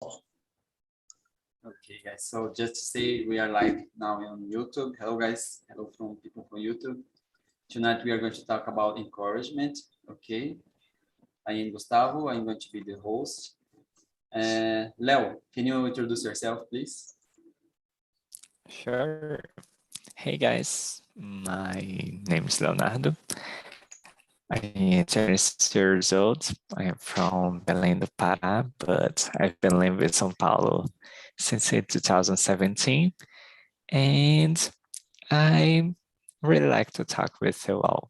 Okay, guys. So just to say, we are live now on YouTube. Hello, guys. Hello from people from YouTube. Tonight we are going to talk about encouragement. Okay. I am Gustavo. I'm going to be the host. Leo, can you introduce yourself, please? Sure. Hey guys, my name is Leonardo. I am 26 years old. I am from Belém do Pará, but I've been living in São Paulo since 2017. And I really like to talk with you all.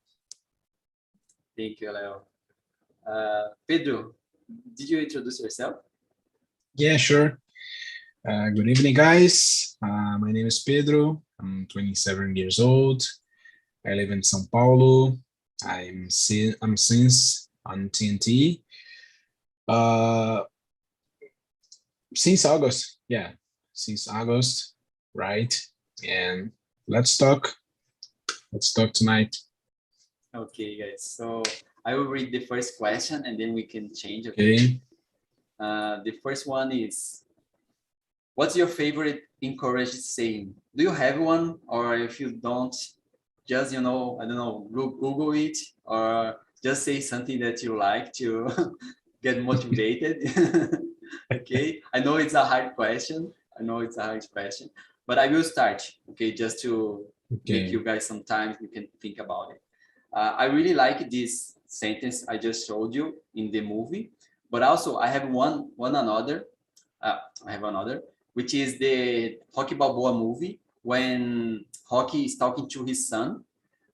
Thank you, Leo. Pedro, did you introduce yourself? Yeah, sure. Good evening, guys. My name is Pedro. I'm 27 years old. I live in São Paulo. I'm since on TNT. Since August, yeah, since August, right? And let's talk. Let's talk tonight. Okay, guys. So I will read the first question and then we can change. Okay. The first one is, what's your favorite encouraged saying? Do you have one? Or if you don't, just, I don't know, Google it or just say something that you like to get motivated. Okay. I know it's a hard question. But I will start, okay, just to make you guys some time you can think about it. I really like this sentence I just showed you in the movie, but also I have another, which is the Rocky Balboa movie when Rocky is talking to his son,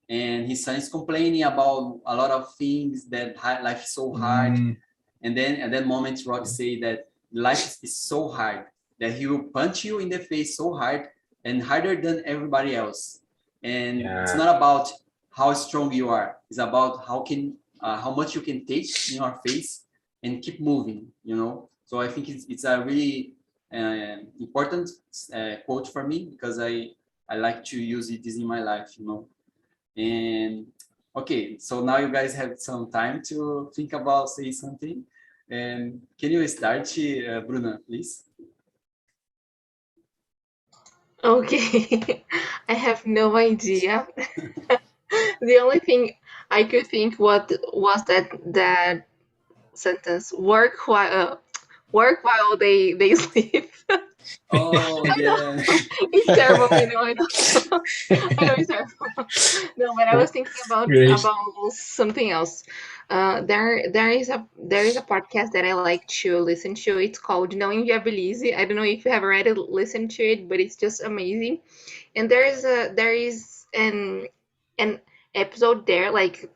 and his son is complaining about a lot of things that life is so hard, and then at that moment Rocky say that life is so hard that he will punch you in the face so hard and harder than everybody else, and it's not about how strong you are, it's about how much you can take in your face and keep moving, so I think it's a really important quote for me because I like to use this in my life, and okay, so now you guys have some time to think about saying something, and can you start, Bruna, please? Okay, I have no idea. The only thing I could think was that sentence: work while they sleep. Oh yeah. It's terrible. I know. I know it's terrible. No, but I was thinking about something else. There is a podcast that I like to listen to. It's called Não Inviabilize. I don't know if you have already listened to it, but it's just amazing. And there is an episode there like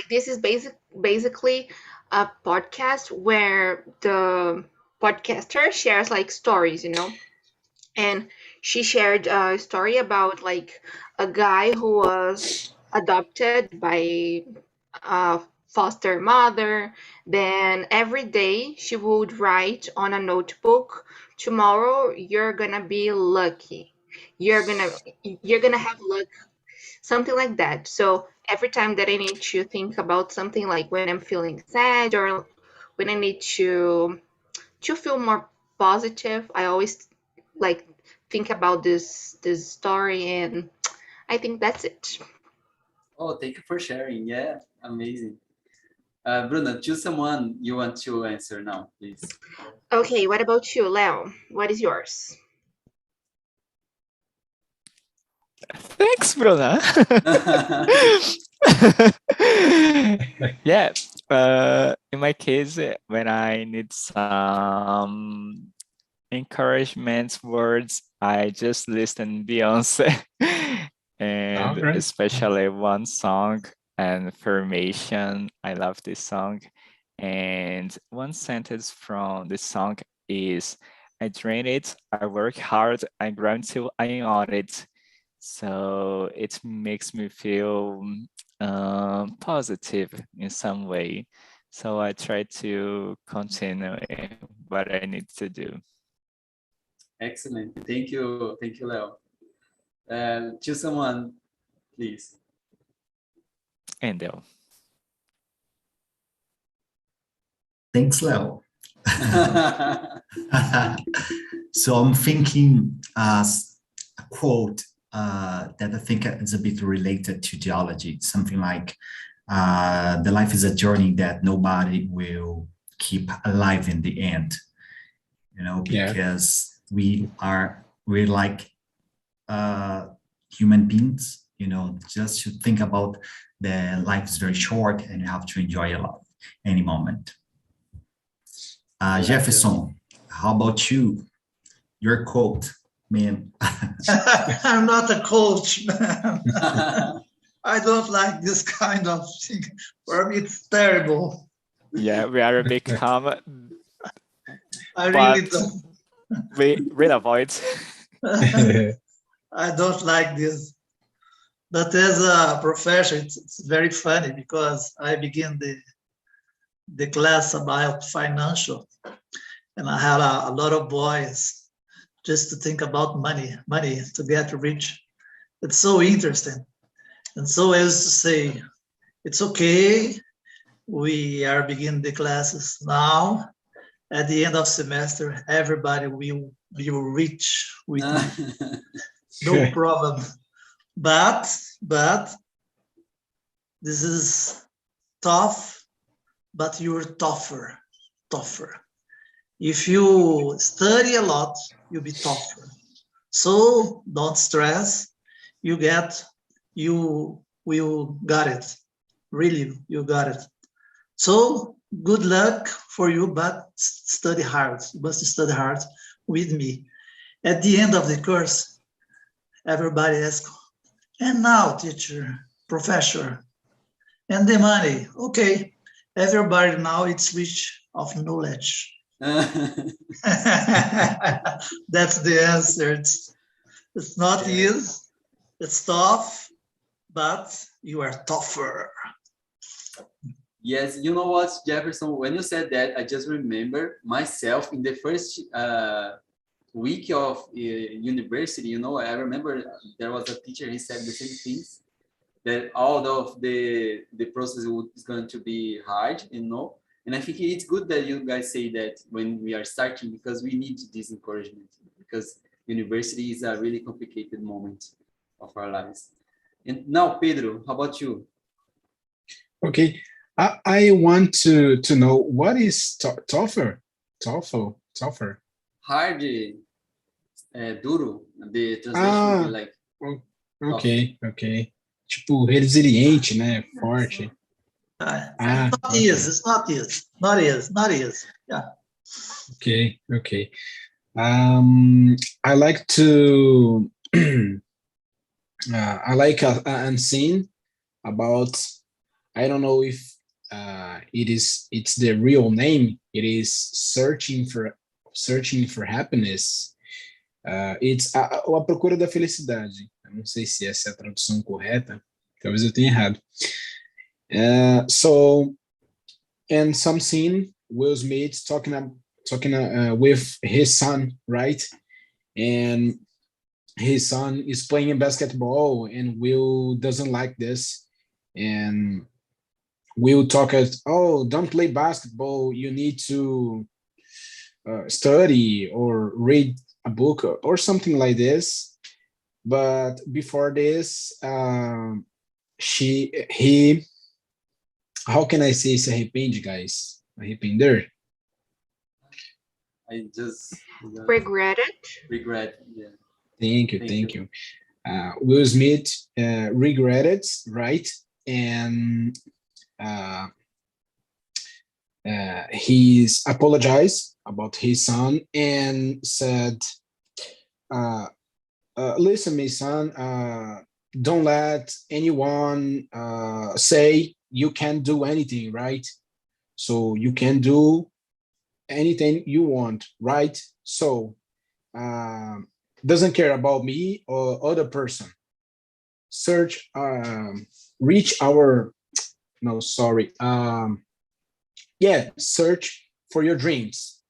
this is basically a podcast where the podcaster shares like stories, and she shared a story about like a guy who was adopted by a foster mother. Then every day she would write on a notebook, tomorrow you're gonna be lucky, you're gonna have luck, something like that. So every time that I need to think about something, like when I'm feeling sad or when I need to feel more positive, I always like think about this story, and I think that's it. Oh, thank you for sharing. Yeah, amazing. Bruna, choose someone you want to answer now, please. Okay, what about you, Leo? What is yours? Thanks, Bruna. Yeah. In my case, when I need some encouragement words, I just listen Beyonce, and especially one song, and Formation. I love this song, and one sentence from this song is, "I drain it, I work hard, I grind till I own it." So it makes me feel positive in some way. So I try to continue what I need to do. Excellent. Thank you, Leo. Choose someone, please. Endel. Thanks, Leo. So I'm thinking a quote that I think is a bit related to geology, something like, the life is a journey that nobody will keep alive in the end, because we're like human beings, just to think about the life is very short and you have to enjoy a lot, any moment. Jefferson, how about you? Your quote, man. I'm not a coach, man. I don't like this kind of thing. For me, it's terrible. Yeah, we are a big common. I really don't. We will avoid. I don't like this. But as a professor, it's very funny because I begin the class about financial, and I had a lot of boys just to think about money to get rich. It's so interesting. And so I used to say, it's okay, we are beginning the classes now. At the end of semester, everybody will be rich with me. No problem. But this is tough, but you're tougher. If you study a lot, you'll be tougher. So don't stress. You will got it. Really, you got it. So good luck for you, but study hard. You must study hard with me. At the end of the course, everybody asks, and now, teacher, professor, and the money. Okay, everybody now it's rich of knowledge. That's the answer. It's not easy. It's tough, but you are tougher. Yes, you know what, Jefferson, when you said that, I just remember myself in the first week of university, I remember there was a teacher, he said the same things, that all of the process is going to be hard, and I think it's good that you guys say that when we are starting, because we need this encouragement, because university is a really complicated moment of our lives. And now, Pedro, how about you? Okay, I want to know what is tougher. Hard, duro. The translation would be like. Ok. Tipo, resiliente, né? Forte. It's not easy. Yeah. Okay. I like to. I like a scene about. I don't know if it's the real name. It is searching for happiness. It's a procura da felicidade. Eu não sei se essa é a tradução correta. Talvez eu tenha errado. So, in some scene, Will Smith talking with his son, right? And his son is playing basketball, and Will doesn't like this. And Will talk as, oh, don't play basketball. You need to study or read a book or something like this. But before this, he, how can I say se arrepende, guys? Arrepender? I just regret, yeah. Thank you. Will Smith regretted, right? And he's apologized about his son and said, listen, my son, don't let anyone say you can't do anything, right? So you can do anything you want, right? So doesn't care about me or other person. Search, reach our, no, sorry. Search for your dreams.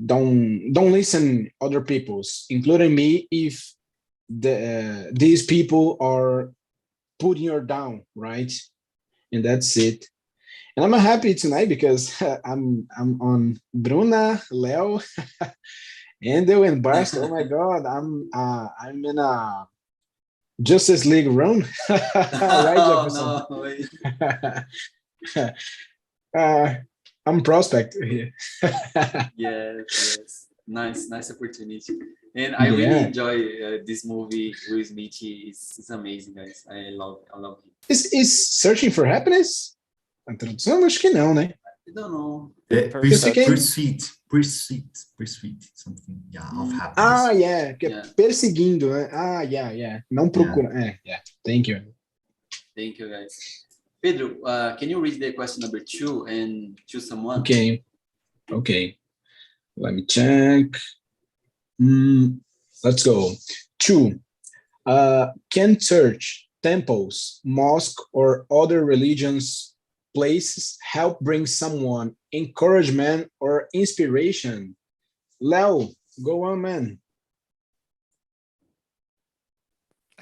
Don't listen other people's, including me, if these people are putting you down, right? And that's it. And I'm happy tonight because I'm on Bruna, Leo, Endo, and Barst. Oh my God, I'm in a Justice League room, right, Jefferson? No way. I'm prospect here. Yes. Nice opportunity. And I really enjoy this movie. Will Smith is amazing, guys. I love him. Is Searching for Happiness? A tradução? Acho que não, né? I don't know. Pursuit, something, of happiness. Perseguindo, né? Yeah. Não procura. Thank you. Thank you, guys. Pedro, can you read the question number 2 and choose someone? Okay. Let me check. Let's go. 2. Can church, temples, mosque, or other religions places help bring someone encouragement or inspiration? Leo, go on, man.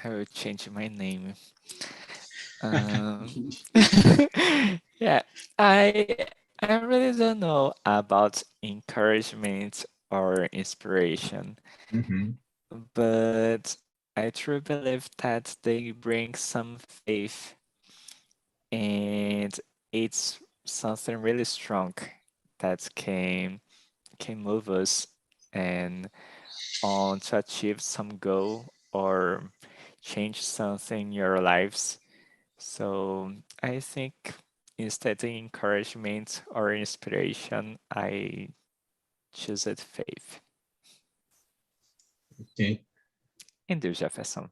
I will change my name. Yeah, I really don't know about encouragement or inspiration, but I truly believe that they bring some faith, and it's something really strong that can move us and on to achieve some goal or change something in your lives. So I think instead of encouragement or inspiration, I choose it faith. Okay. And do Jefferson.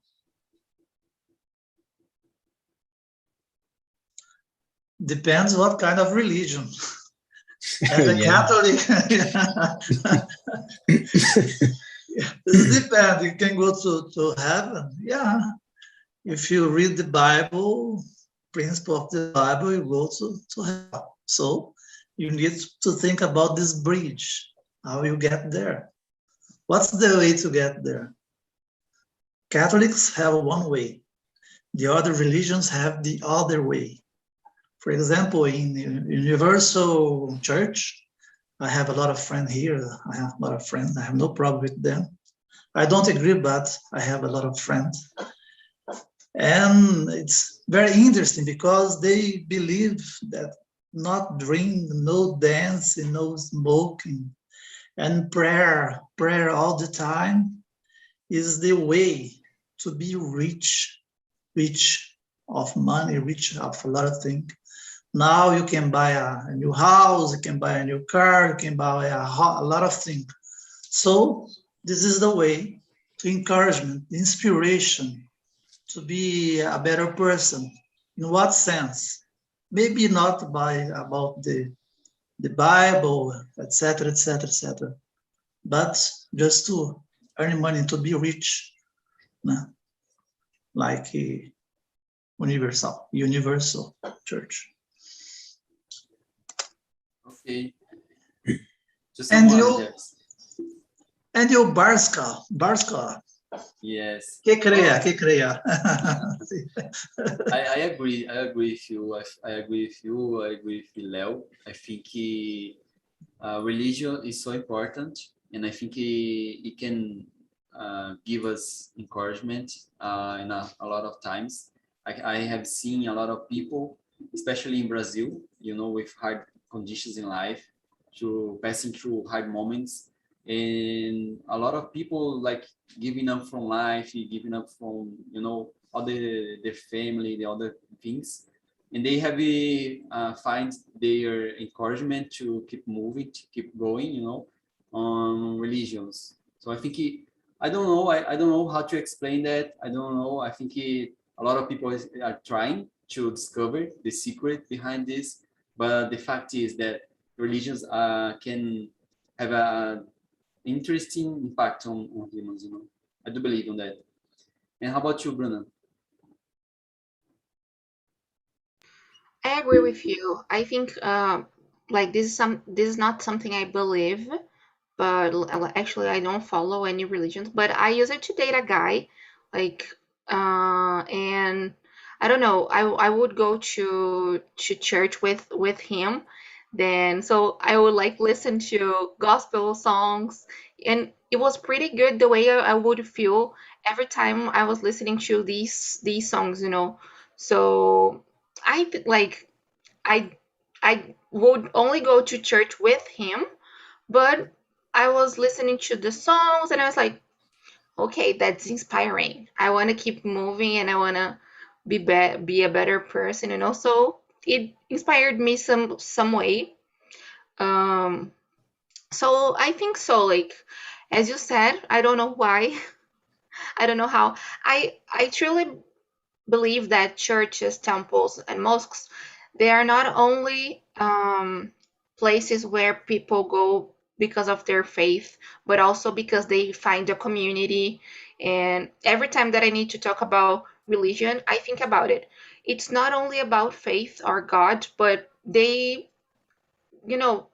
Depends what kind of religion. As a Catholic, it depends. You can go to heaven. Yeah. If you read the Bible, principle of the Bible, you go to hell. So you need to think about this bridge, how you get there. What's the way to get there? Catholics have one way. The other religions have the other way. For example, in the Universal Church, I have a lot of friends here. I have a lot of friends. I have no problem with them. I don't agree, but I have a lot of friends. And it's very interesting because they believe that not drink, no dancing, no smoking, and prayer all the time is the way to be rich of money, rich of a lot of things. Now you can buy a new house, you can buy a new car, you can buy a lot of things. So this is the way to encouragement, inspiration, to be a better person. In what sense? Maybe not about the Bible, etc., but just to earn money, to be rich, like a universal church. Okay. And you, Barska. Yes. Que crea. I agree with you. I agree with Leo. I think religion is so important, and I think it can give us encouragement in a lot of times. I have seen a lot of people, especially in Brazil, with hard conditions in life, passing through hard moments, and a lot of people like giving up from life, giving up from all their family, the other things, and they have find their encouragement to keep moving, to keep going, on religions. So I think I don't know. I don't know how to explain that. I don't know. I think a lot of people are trying to discover the secret behind this, but the fact is that religions can have an interesting impact on humans. I do believe in that. And how about you, Bruna? I agree with you. I think like this is not something I believe, but actually I don't follow any religions. But I use it to date a guy, like, and I don't know, I would go to church with him. Then so I would like listen to gospel songs, and it was pretty good the way I would feel every time I was listening to these songs, you know. So like I I would only go to church with him, but I was listening to the songs and I was like, okay, that's inspiring. I want to keep moving and I want to be a better person, and also it inspired me some way. Um, so I think so. Like as you said, I don't know why, I don't know how. I truly believe that churches, temples, and mosques, they are not only places where people go because of their faith, but also because they find a community. And every time that I need to talk about religion, I think about it. It's not only about faith or God, but they, you know,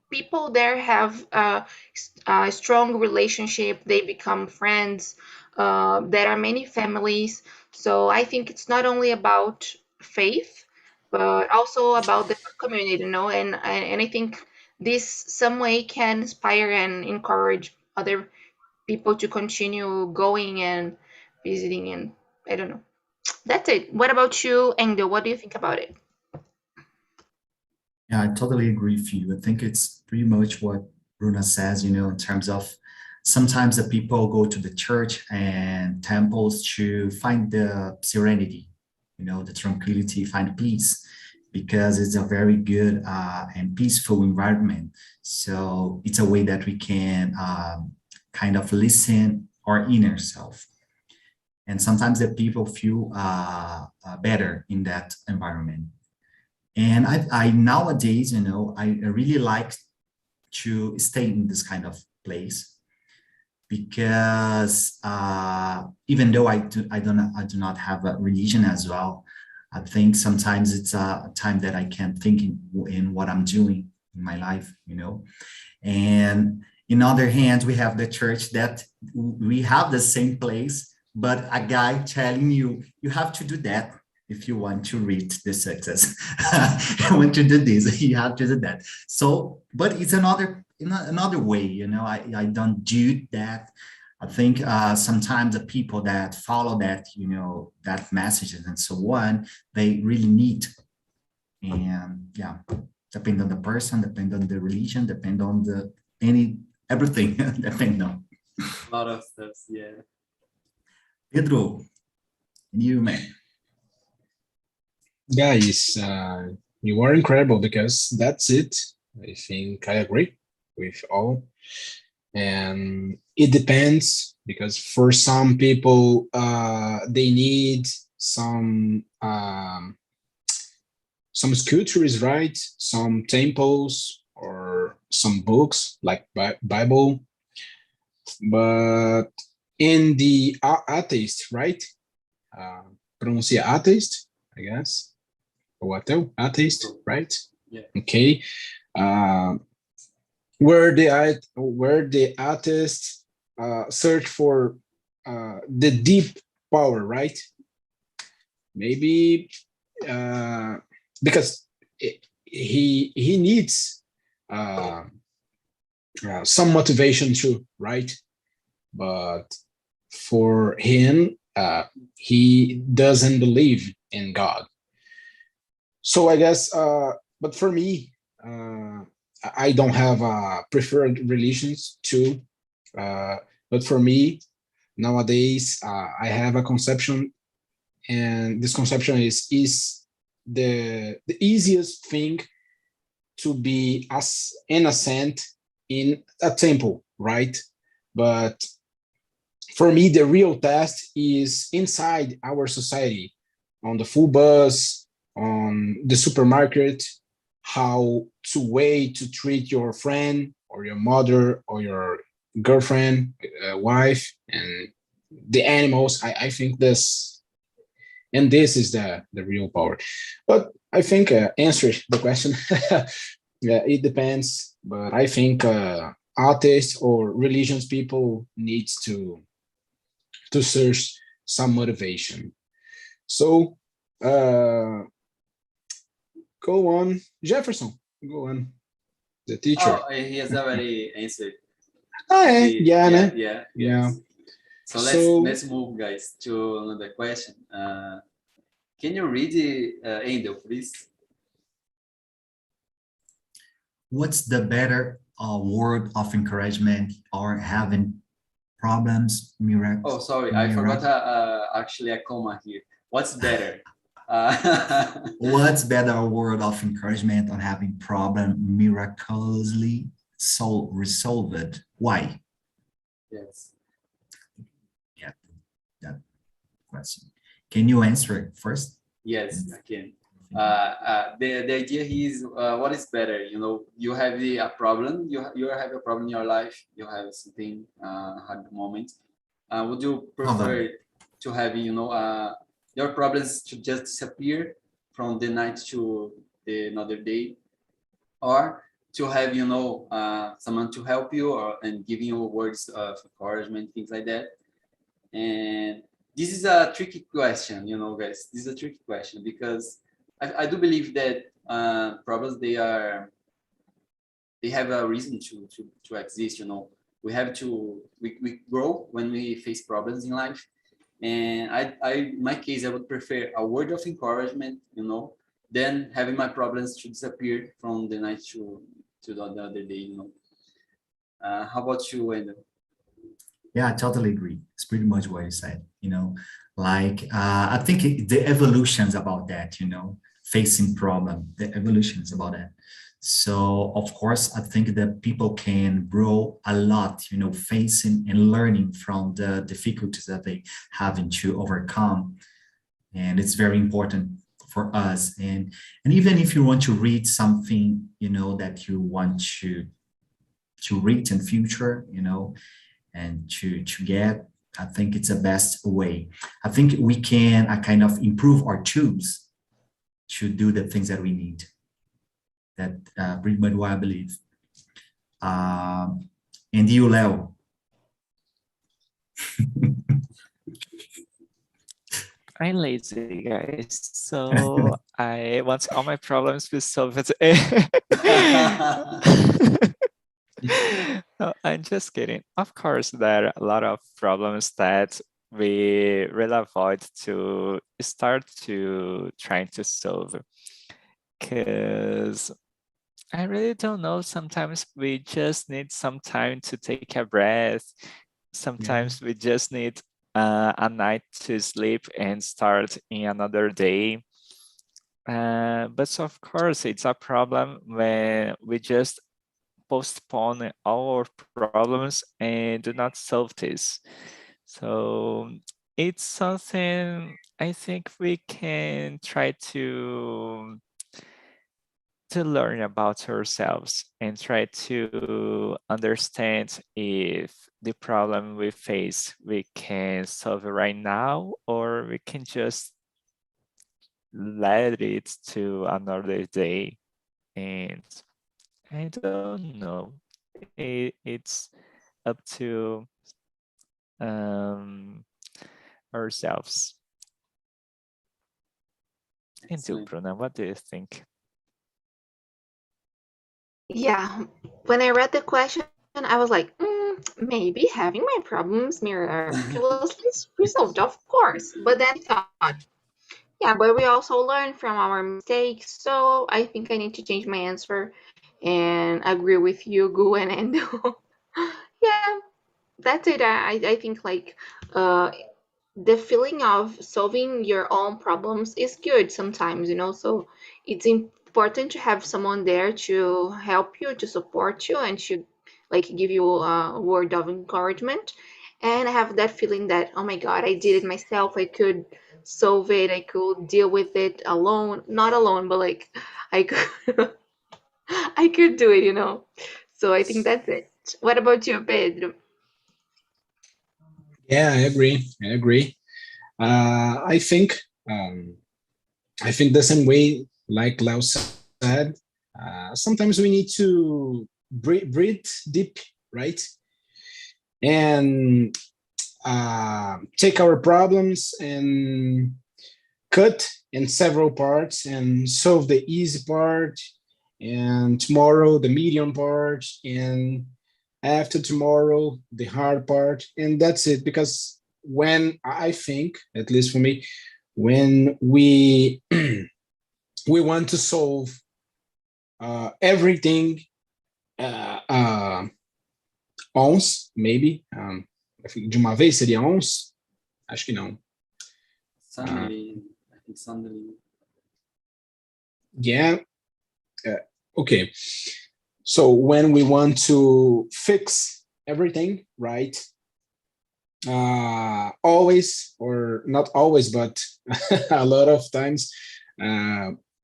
people there have a strong relationship. They become friends. There are many families. So I think it's not only about faith, but also about the community, you know. And I think this some way can inspire and encourage other people to continue going and visiting. And I don't know. That's it. What about you, Engel? What do you think about it? Yeah, I totally agree with you. I think it's pretty much what Bruna says, in terms of sometimes the people go to the church and temples to find the serenity, the tranquility, find peace, because it's a very good and peaceful environment. So it's a way that we can kind of listen our inner self. And sometimes the people feel better in that environment. And I nowadays, I really like to stay in this kind of place, because even though I do not have a religion as well, I think sometimes it's a time that I can think in what I'm doing in my life, And in other hands, we have the church that we have the same place, but a guy telling you have to do that if you want to reach the success. I want to do this, you have to do that. So, but it's another way, I don't do that. I think sometimes the people that follow that, that messages and so on, they really need. And yeah, depend on the person, depend on the religion, depend on everything, depend on. A lot of stuff, yeah. Pedro, you man. Guys, you are incredible, because that's it. I think I agree with all. And it depends, because for some people, they need some sculptures, right? Some temples or some books like Bible. But in the atheist, right? Pronuncia atheist, I guess. Or ateu, atheist, right? Yeah. Okay. Where the atheists search for the deep power, right? Maybe because he needs some motivation too, right? But for him, he doesn't believe in God. So I guess, but for me, I don't have preferred religions too. But for me, nowadays, I have a conception, and this conception is the easiest thing to be as an ascent in a temple, right? But for me, the real test is inside our society, on the full bus, on the supermarket, how to treat your friend or your mother or your girlfriend, wife, and the animals. I think this is the real power. But I think answered the question. Yeah, it depends. But I think artists or religions people needs to search some motivation. So Go on, Jefferson. Go on, the teacher. Oh, he has already answered. Yeah. Yeah. So let's move, guys, to another question. Can you read Angel, please? What's the better word of encouragement or having problems, miracles? Oh, sorry, I forgot actually a comma here. What's better? What's better word of encouragement on having problem miraculously resolved? Why? Yes. Yeah, that question. Can you answer it first? Yes, I can. The idea is what is better? You know, you have a problem. You have a problem in your life. You have something hard moment. Would you prefer to have your problems to just disappear from the night to another day, or to have someone to help you and giving you words of encouragement, things like that? And this is a tricky question, guys. This is a tricky question because I do believe that problems they have a reason to exist. We have to we grow when we face problems in life, and in my case I would prefer a word of encouragement, than having my problems to disappear from the night to the other day. How about you, Wendell? Yeah, I totally agree. It's pretty much what you said, I think the evolution's about that, facing problem, the evolution's about that. So of course, I think that people can grow a lot, facing and learning from the difficulties that they having to overcome. And it's very important for us. And even if you want to read something, that you want to read in future, and to get, I think it's the best way. I think we can kind of improve our tools to do the things that we need. That pretty much what I believe. And you, Leo? I'm lazy, guys, so I want all my problems to be solved. No, I'm just kidding. Of course, there are a lot of problems that we really avoid to start to trying to solve, because I really don't know. Sometimes we just need some time to take a breath. Sometimes we just need a night to sleep and start in another day. But of course, it's a problem when we just postpone all our problems and do not solve this. So it's something I think we can try to learn about ourselves and try to understand if the problem we face we can solve it right now, or we can just let it to another day. And I don't know, it's up to ourselves. And you, Bruna, what do you think? Yeah, when I read the question, I was like, maybe having my problems miraculously resolved, of course. But then I thought, yeah, but we also learn from our mistakes. So I think I need to change my answer and agree with you, Gu and Endo. Yeah, that's it. I think like the feeling of solving your own problems is good sometimes, so it's important to have someone there to help you, to support you, and to like give you a word of encouragement, and have that feeling that, oh my God, I did it myself. I could solve it. I could deal with it alone, not alone, but like I could I could do it. So I think that's it. What about you, Pedro? Yeah, I agree. I think the same way, like Lau said, sometimes we need to breathe deep, right? And take our problems and cut in several parts and solve the easy part, and tomorrow the medium part, and after tomorrow the hard part, and that's it. Because when I think, at least for me, when we we want to solve everything once, maybe, de uma vez seria once? Acho que não. Suddenly, I think suddenly. Yeah. Okay. So when we want to fix everything, right? Always, or not always, but a lot of times,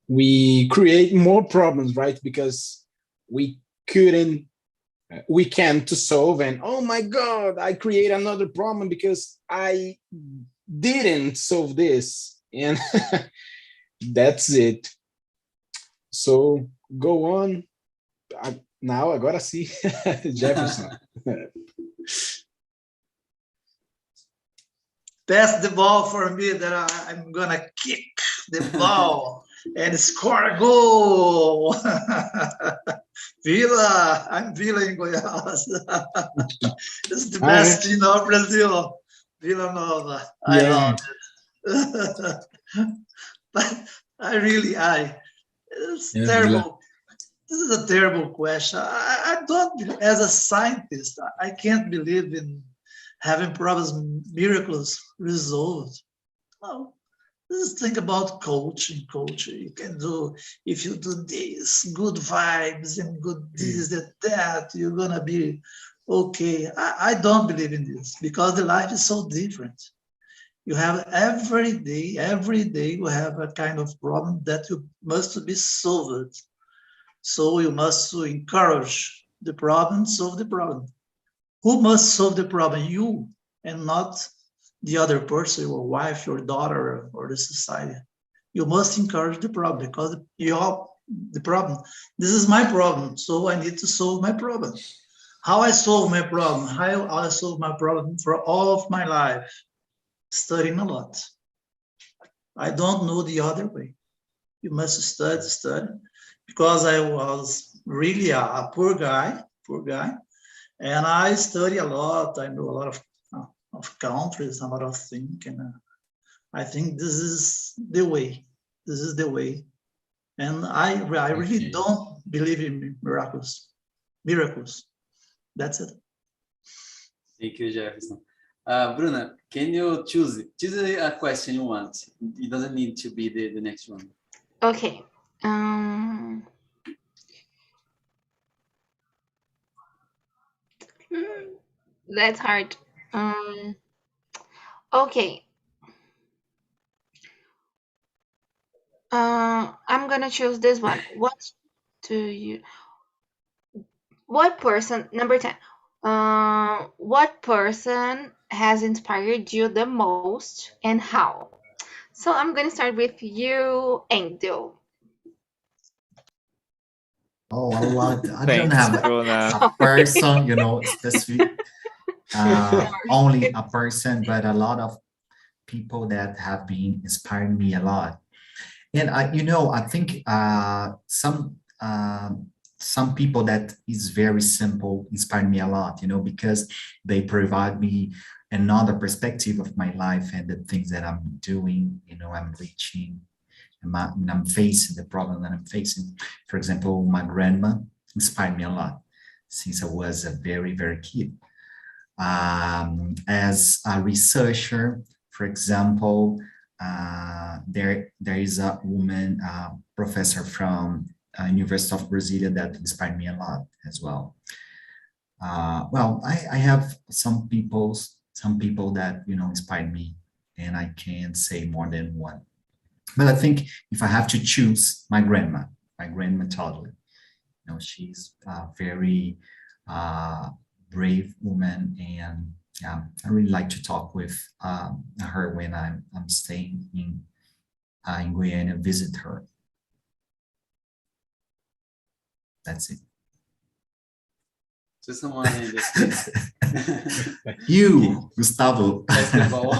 we create more problems, right? Because we can't to solve, and oh my God, I create another problem because I didn't solve this, and that's it. So go on. Now, agora sim, Jefferson. Pass the ball for me that I'm gonna kick the ball and score a goal. Vila, I'm Vila in Goiás. It's the best team of Brazil. Vila Nova. I love it. But it's terrible. This is a terrible question. I don't, as a scientist, I can't believe in having problems, miracles resolved. No, just think about coaching. You can do, if you do this, good vibes and good this, that, you're gonna be okay. I don't believe in this because the life is so different. You have every day you have a kind of problem that you must be solved. So you must encourage the problem, solve the problem. Who must solve the problem? You, and not the other person, your wife, your daughter, or the society. You must encourage the problem because the problem. This is my problem, so I need to solve my problem. How I solve my problem? How I solve my problem for all of my life? Studying a lot. I don't know the other way. You must study. Because I was really a poor guy, and I study a lot. I know a lot of countries, a lot of things, and I think this is the way. And I really don't believe in miracles. That's it. Thank you, Jefferson. Bruna, can you choose a question you want? It doesn't need to be the next one. Okay. That's hard. Okay. I'm gonna choose this one. What person, number 10, what person has inspired you the most and how? So I'm gonna start with you, Angel. Oh, a lot. I Thanks, don't have Bruna. a person, specific, only a person, but a lot of people that have been inspiring me a lot. And I think some people that is very simple inspire me a lot, because they provide me another perspective of my life and the things that I'm doing, I'm reaching, and I'm facing the problem that I'm facing. For example, my grandma inspired me a lot since I was a very, very kid. As a researcher, for example, there is a woman professor from University of Brasilia that inspired me a lot as well. Well, I have some people that inspired me, and I can't say more than one. But I think if I have to choose, my grandma totally. She's a very brave woman, and yeah, I really like to talk with her when I'm staying in Guyana, visit her. That's it. Just someone in this. You, Gustavo. Basketball.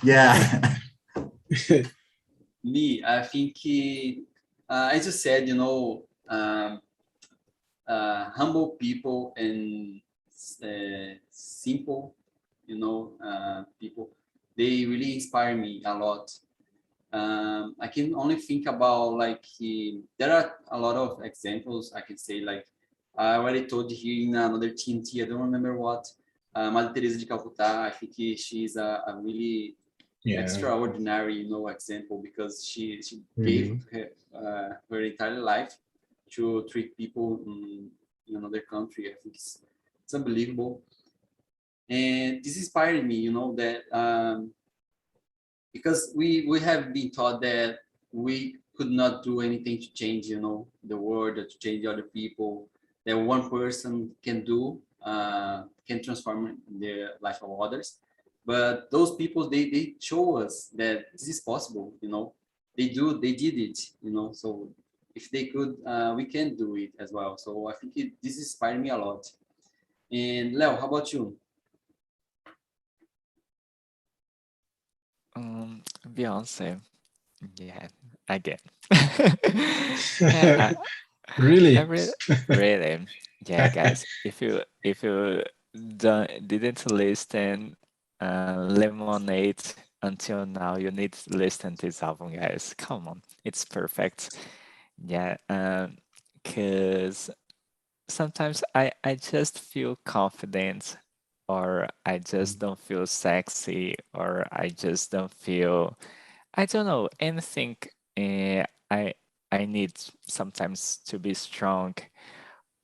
Yeah. Me, I think, as you said, humble people and simple, people, they really inspire me a lot. I can only think about there are a lot of examples I can say, like I already told you here in another TNT, I don't remember what, Mother Teresa de Calcutta. I think she's a really extraordinary, example, because she gave her entire life to treat people in another country. I think it's unbelievable, and this inspired me, that because we have been taught that we could not do anything to change, the world, or to change other people, that one person can do, can transform the life of others. But those people, they show us that this is possible, they did it, so if they could, we can do it as well. So I think this inspired me a lot. And Leo, how about you? Beyonce, yeah, again. Really? Really, yeah, guys. If you didn't listen Lemonade until now, you need to listen to this album, guys. Come on, it's perfect. Yeah, because sometimes I just feel confident, or I just don't feel sexy, or I just don't feel, I don't know, anything. I need sometimes to be strong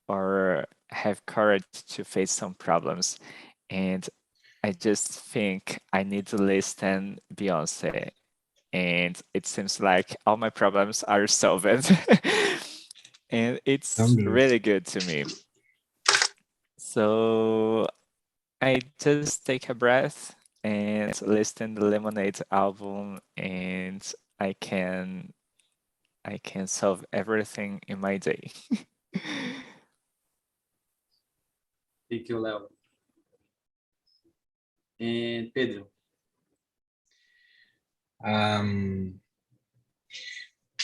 or have courage to face some problems. And I just think I need to listen Beyonce. And it seems like all my problems are solved. And it's really good to me. So I just take a breath and listen the Lemonade album, and I can solve everything in my day. Thank you, Leo. And Pedro. I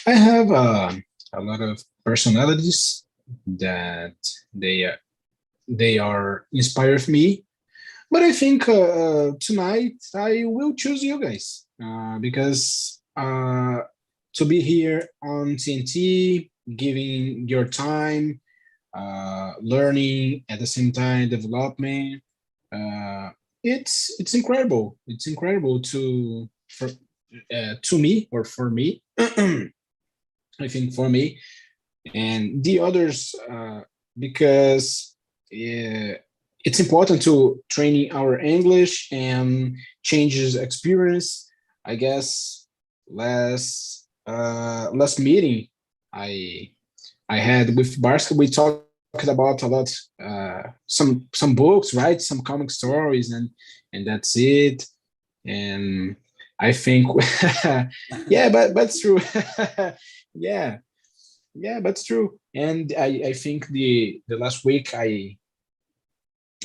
have a lot of personalities that they are inspired me, but I think tonight I will choose you guys because to be here on TNT, giving your time, learning at the same time, development. It's incredible. It's incredible to me, or for me. I think for me and the others, because it's important to training our English and changes experience. I guess last meeting I had with Barska, we talked about a lot, some books, right? Some comic stories, and that's it. And I think, yeah, but it's true. yeah, but it's true. And I think the last week I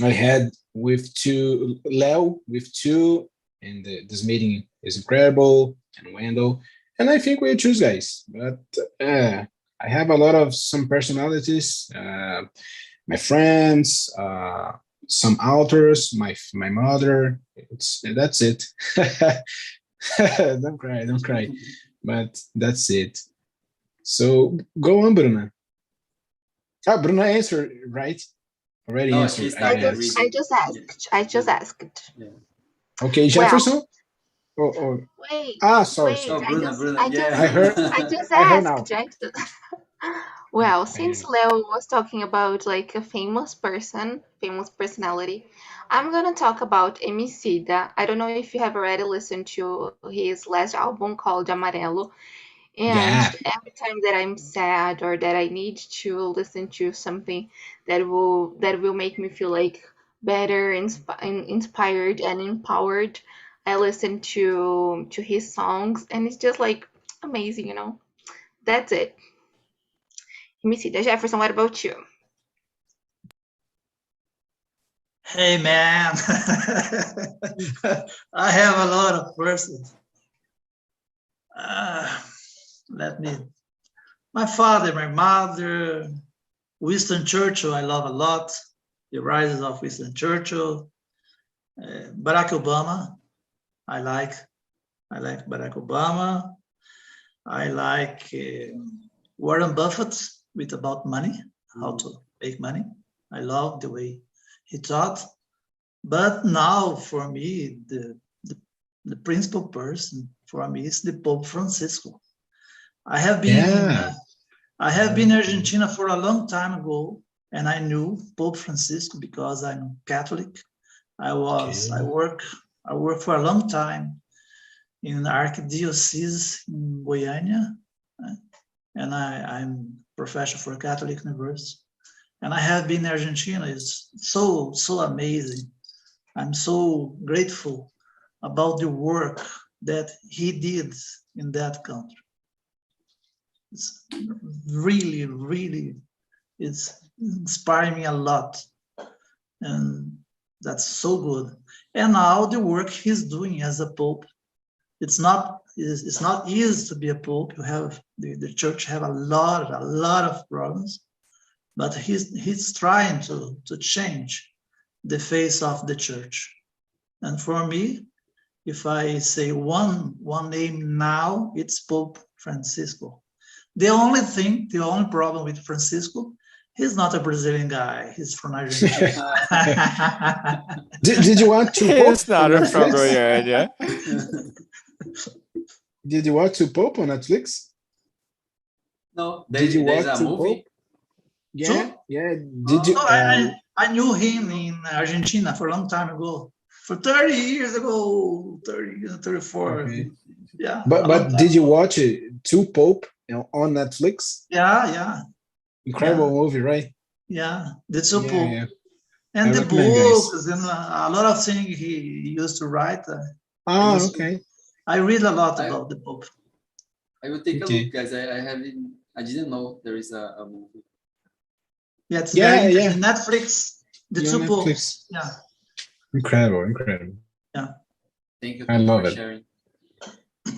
had with Leo with two, and this meeting is incredible, and Wendell, and I think we'll choose guys. But I have a lot of some personalities, my friends, some authors, my mother. That's it. Don't cry. But that's it. So go on, Bruna. Bruna answered, right? Already answered. I just asked. Yeah. Okay, Jefferson. Wait. Sorry. Bruna. I heard. I just I heard asked. now. Well, since Leo was talking about like a famous personality, I'm gonna talk about Emicida. I don't know if you have already listened to his last album called Amarelo. And every time that I'm sad or that I need to listen to something that will make me feel like better, inspired, and empowered, I listen to his songs, and it's just like amazing, That's it. Let me see. Jefferson, what about you? Hey, man. I have a lot of persons. let me, my father, my mother, Winston Churchill, I love a lot. The Rises of Winston Churchill. Barack Obama, I like Barack Obama. I like Warren Buffett with about money, how to make money. I love the way he taught. But now for me, the principal person for me is the Pope Francisco. I have been in Argentina for a long time ago, and I knew Pope Francisco because I'm Catholic. I work for a long time in the Archdiocese in Goiânia, and I'm professor for Catholic University. And I have been in Argentina. It's so amazing. I'm so grateful about the work that he did in that country. It's really, it's inspiring me a lot. And that's so good. And now the work he's doing as a pope, it's not easy to be a pope. You have the church have a lot of problems, but he's trying to change the face of the church. And for me, if I say one name now, it's Pope Francisco. The only problem with Francisco, he's not a Brazilian guy. He's from Argentina. Did you want to He's Pope not on from Netflix? Goiânia. Did you watch to Pope on Netflix? No, Did you there's watch a to movie. Pope? Yeah, So- yeah. Did you? I knew him in Argentina for a long time ago. For 30 years ago, 34. Okay. Yeah. a long But time did you ago. watch it to Pope on Netflix? Yeah. Incredible movie, right? Yeah. The two Yeah, Pope. yeah. And I the recommend, guys. books and a lot of things he used to write. Ah, used to- okay. I read a lot about the Pope. I will take a Okay. look, guys. I didn't know there is a movie. Yeah, it's Yeah, there yeah. in Netflix. The Yeah, two Netflix. Popes. Yeah. Incredible. Thank you I love for it. sharing.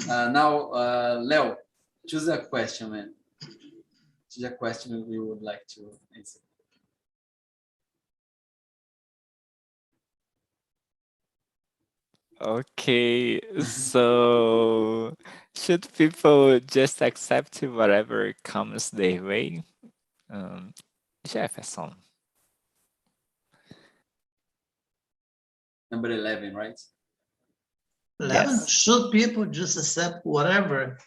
Now, Leo, choose a question, man. Choose a question we would like to answer. Okay, so should people just accept whatever comes their way? Jefferson. Number 11, right? 11. Yes. Should people just accept whatever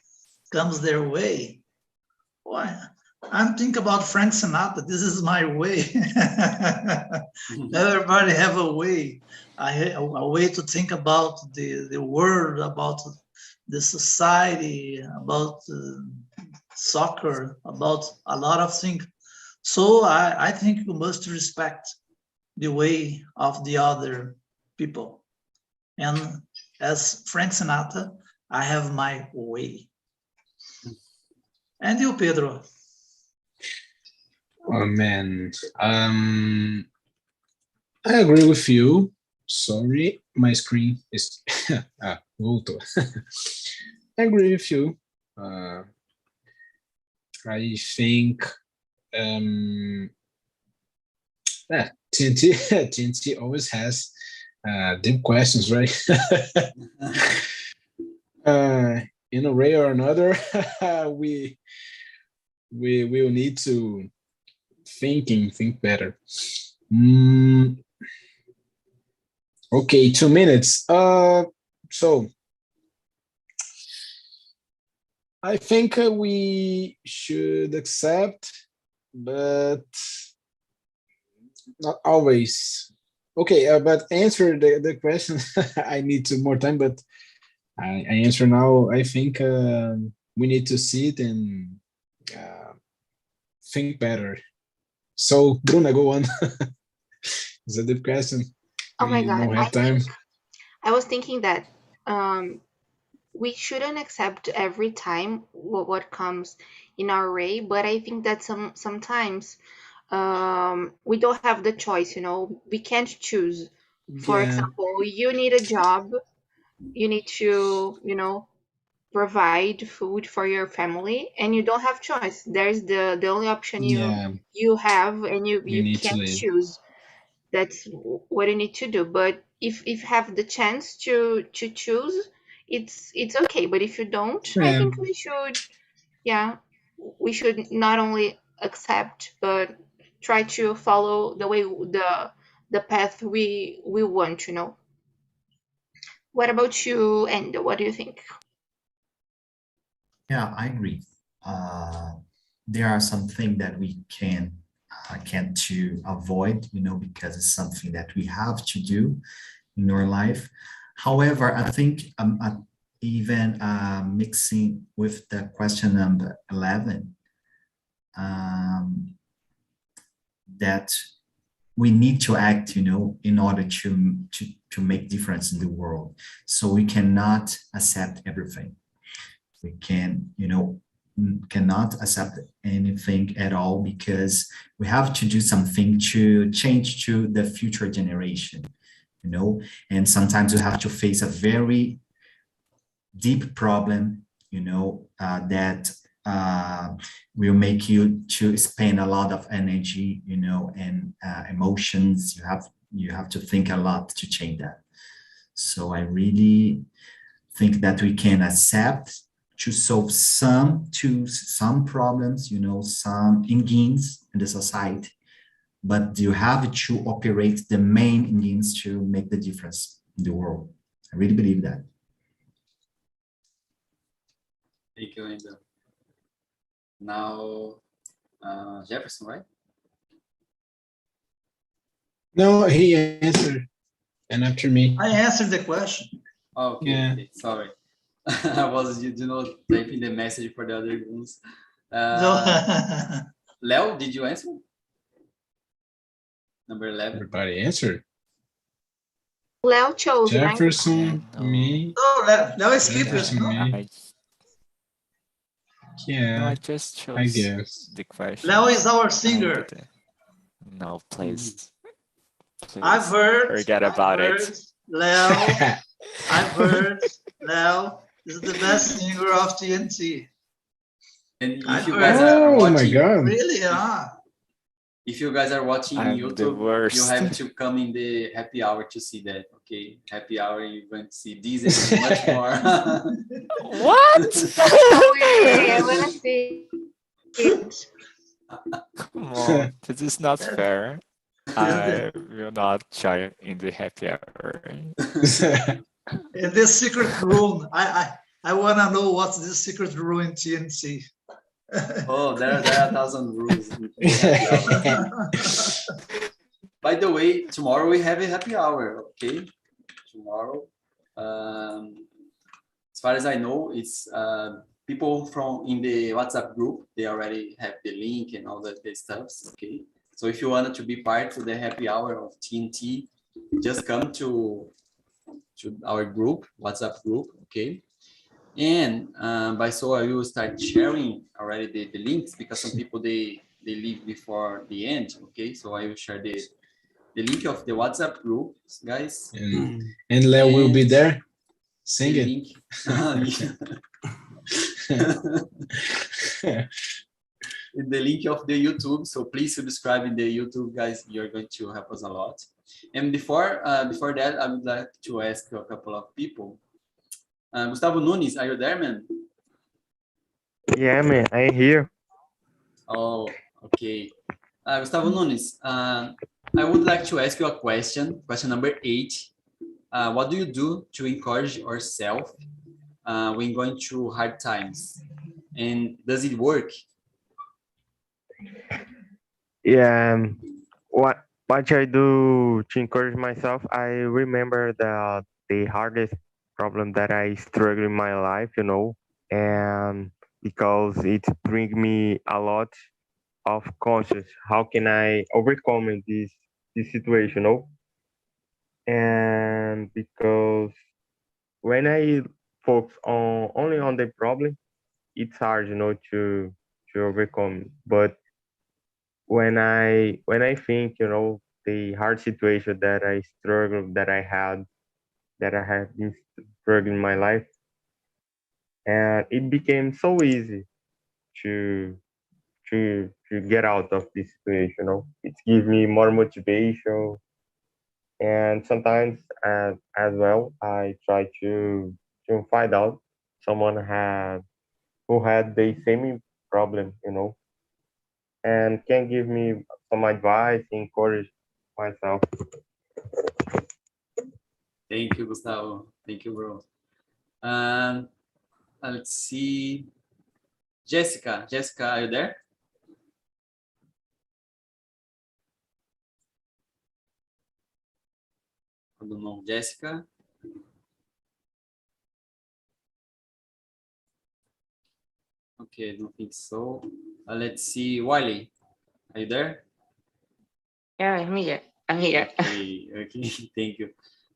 comes their way? Why? I'm thinking about Frank Sinatra. This is my way. Everybody have a way. A way to think about the world, about the society, about soccer, about a lot of things. So I think you must respect the way of the other people. And as Frank Sinatra, I have my way. And you, Pedro? Oh man. I agree with you. Sorry, my screen is voltou. I agree with you. I think TNT always has deep questions, right? In a way or another, we will need to think better. Okay, 2 minutes. So I think we should accept, but not always. Okay, but answer the question. I need more time, but I answer now. I think we need to sit and think better. So, Bruna, go on. It's a deep question. Oh my We God. don't have time. I was thinking that we shouldn't accept every time what comes in our way, but I think that sometimes we don't have the choice, we can't choose. For Yeah. example, you need a job, you need to provide food for your family, and you don't have choice. There's the only option you have, and you need to can't live. choose. That's what you need to do. But if have the chance to choose, it's okay. But if you don't, I think we should not only accept but try to follow the way the path we want, you know. What about you, and what do you think? Yeah, I agree. There are some things that we can't to avoid, because it's something that we have to do in our life. However, I think even mixing with the question number 11, that we need to act, in order to make difference in the world. So we cannot accept everything. We cannot accept anything at all, because we have to do something to change to the future generation, and sometimes you have to face a very deep problem, that will make you to spend a lot of energy, and emotions. You have to think a lot to change that. So I really think that we can accept to solve some problems, some engines in the society, but you have to operate the main engines to make the difference in the world. I really believe that. Thank you, Linda. Now, Jefferson, right? No, he answered, and after me. I answered the question. Oh, okay, Yeah. okay, sorry. I was, typing the message for the other ones. No. Leo, did you answer? Number 11. Everybody answered. Leo chose, right? Jefferson, No. me. Oh, now I skipped it. Jefferson, No? me. No, Yeah, I just chose I guess. the question. Leo is our I singer. didn't. No, please. I've heard. Forget about it. Leo. I've heard. Leo is the best singer of TNT. And if I've you heard. guys are Oh my watching, God. Really? Ah. if you guys are watching I'm the YouTube, you worst. have to come in the happy hour to see that. Okay, happy hour, you're going to see this and much more. What? Oh, yeah, I wanna see it. Come on, this is not fair. I will not join in the happy hour. In this secret room, I wanna know what's this secret room in TNT. Oh, there are 1,000 rules. By the way, tomorrow we have a happy hour. Okay, tomorrow. As far as I know, it's people from in the WhatsApp group. They already have the link and all the stuff. Okay, so if you wanted to be part of the happy hour of TNT, just come to our group, WhatsApp group. Okay. And by so I will start sharing already the links, because some people they leave before the end. Okay, so I will share the link of the WhatsApp group, guys. And Leo will be there singing. The link of the YouTube. So please subscribe in the YouTube, guys. You're going to help us a lot. And before that, I would like to ask a couple of people. Gustavo Nunes, are you there, man? Yeah, man, I'm here. Oh, okay. Gustavo Nunes, I would like to ask you a question number 8. What do you do to encourage yourself when going through hard times? And does it work? Yeah, what I do to encourage myself, I remember the hardest problem that I struggle in my life, and because it bring me a lot of conscious. How can I overcome this situation, And because when I focus on only on the problem, it's hard, to overcome. But when I think, the hard situation that I struggle, that I have been struggling in my life, and it became so easy to to get out of this situation. You know, it gives me more motivation, and sometimes as well, I try to find out someone had who had the same problem, you know, and can give me some advice, encourage myself. Thank you, Gustavo. Thank you, bro. Let's see. Jessica, are you there? I don't know, Jessica. Okay, I don't think so. Let's see, Wiley, are you there? Yeah, I'm here. I'm here. Okay, thank you.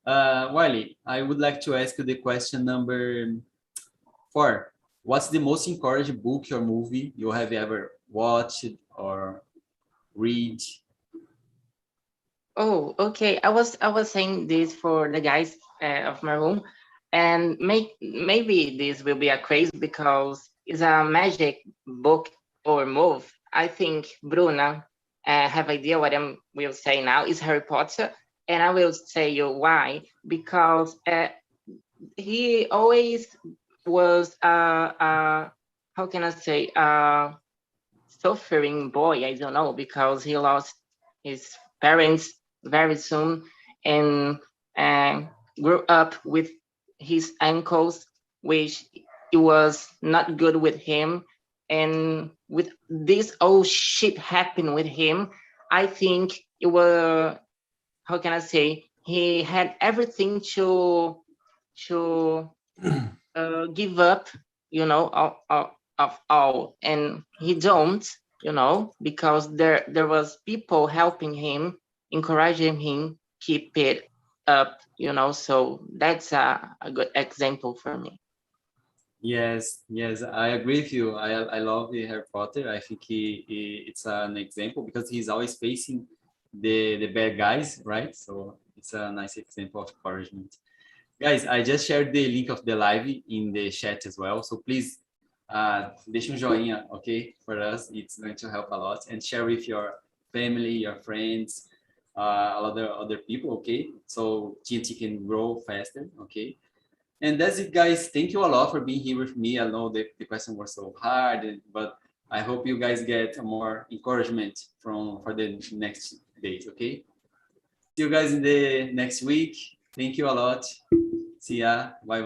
Wiley, I would like to ask you the question number 4. What's the most encouraging book or movie you have ever watched or read? Oh, okay. I was saying this for the guys of my room, and maybe this will be a craze because it's a magic book or move. I think Bruna have idea what I will say now is Harry Potter, and I will say you why, because he always was how can I say suffering boy. I don't know, because he lost his parents very soon and grew up with his uncles, which it was not good with him. And with this all shit happened with him, I think it was, how can I say, he had everything to give up, you know, of all, and he don't, you know, because there was people helping him, encouraging him keep it up, you know. So that's a good example for me. Yes, I agree with you. I love the Harry Potter. I think it's an example because he's always facing the bad guys, right? So it's a nice example of encouragement. Guys, I just shared the link of the live in the chat as well. So please, deixa joinha, okay, for us. It's going to help a lot. And share with your family, your friends, other people, okay? So TNT can grow faster, okay? And that's it, guys. Thank you a lot for being here with me. I know the question was so hard, but I hope you guys get more encouragement for the next days, okay? See you guys in the next week. Thank you a lot. See ya. Bye.